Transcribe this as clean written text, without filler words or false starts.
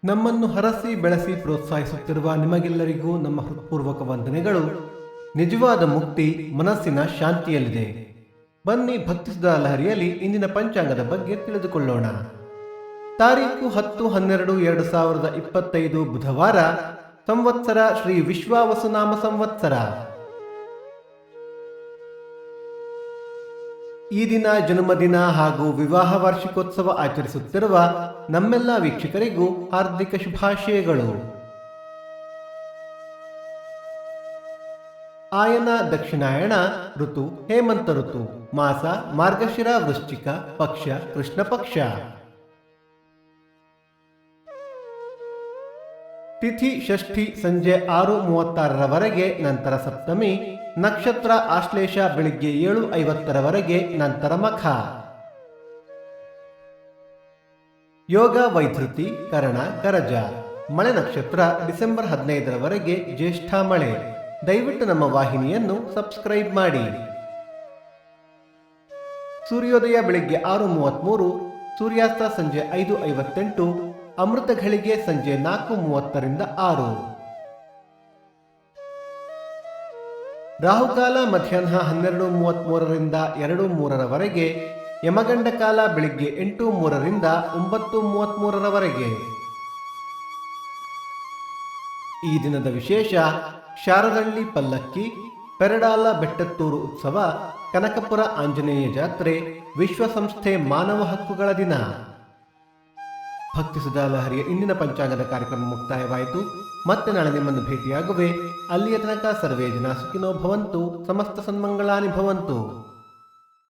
ನಮ್ಮನ್ನು ಹರಸಿ ಬೆಳೆಸಿ ಪ್ರೋತ್ಸಾಹಿಸುತ್ತಿರುವ ನಿಮಗೆಲ್ಲರಿಗೂ ನಮ್ಮ ಹೃತ್ಪೂರ್ವಕ ವಂದನೆಗಳು. ನಿಜವಾದ ಮುಕ್ತಿ ಮನಸ್ಸಿನ ಶಾಂತಿಯಲ್ಲಿದೆ. ಬನ್ನಿ ಭಕ್ತಿಸುಧಾ ಲಹರಿಯಲ್ಲಿ ಇಂದಿನ ಪಂಚಾಂಗದ ಬಗ್ಗೆ ತಿಳಿದುಕೊಳ್ಳೋಣ. ತಾರೀಖು 10-12-2025 ಬುಧವಾರ, ಸಂವತ್ಸರ ಶ್ರೀ ವಿಶ್ವಾವಸುನಾಮ ಸಂವತ್ಸರ. ಈ ದಿನ ಜನ್ಮದಿನ ಹಾಗೂ ವಿವಾಹ ವಾರ್ಷಿಕೋತ್ಸವ ಆಚರಿಸುತ್ತಿರುವ ನಮ್ಮೆಲ್ಲ ವೀಕ್ಷಕರಿಗೂ ಹಾರ್ದಿಕ ಶುಭಾಶಯಗಳು. ಆಯನ ದಕ್ಷಿಣಾಯಣ ಋತು ಹೇಮಂತ ಋತು, ಮಾಸ ಮಾರ್ಗಶಿರ ವೃಶ್ಚಿಕ, ಪಕ್ಷ ಕೃಷ್ಣ ಪಕ್ಷ. ತಿಥಿ ಷಷ್ಠಿ ಸಂಜೆ 6:36 ನಂತರ ಸಪ್ತಮಿ, ನಕ್ಷತ್ರ ಆಶ್ಲೇಷ ಬೆಳಿಗ್ಗೆ 7:50 ನಂತರ ಮಖ. ಯೋಗ ವೈಧೃತಿ ಕರಣ ಗರಜ. ಮಳೆ ನಕ್ಷತ್ರ ಡಿಸೆಂಬರ್ 15 ಜ್ಯೇಷ್ಠ ಮಳೆ. ದಯವಿಟ್ಟು ನಮ್ಮ ವಾಹಿನಿಯನ್ನು ಸಬ್ಸ್ಕ್ರೈಬ್ ಮಾಡಿ. ಸೂರ್ಯೋದಯ ಬೆಳಿಗ್ಗೆ 6:33, ಸೂರ್ಯಾಸ್ತ ಸಂಜೆ 5:58, ಅಮೃತ ಘಳಿಗೆ ಸಂಜೆ 4:30 6. ರಾಹುಕಾಲ ಮಧ್ಯಾಹ್ನ 12:33 2:03, ಯಮಗಂಡ ಕಾಲ ಬೆಳಿಗ್ಗೆ 8:03 9:33. ಈ ದಿನದ ವಿಶೇಷ: ಶಾರದಹಳ್ಳಿ ಪಲ್ಲಕ್ಕಿ, ಪೆರಡಾಲ ಬೆಟ್ಟತ್ತೂರು ಉತ್ಸವ, ಕನಕಪುರ ಆಂಜನೇಯ ಜಾತ್ರೆ, ವಿಶ್ವಸಂಸ್ಥೆ ಮಾನವ ಹಕ್ಕುಗಳ ದಿನ. ಭಕ್ತಿಸುಧಾ ಲಹರಿಯ ಇಂದಿನ ಪಂಚಾಂಗದ ಕಾರ್ಯಕ್ರಮ ಮುಕ್ತಾಯವಾಯಿತು. ಮತ್ತೆ ನಾಳೆ ನಿಮ್ಮನ್ನು ಭೇಟಿಯಾಗುವೆ. ಅಲ್ಲಿಯ ತನಕ ಸರ್ವೇ ಜನ ಸುಖಿನೋ ಭವಂತು, ಸಮಸ್ತ ಸನ್ಮಂಗಳಾನಿ ಭವಂತು.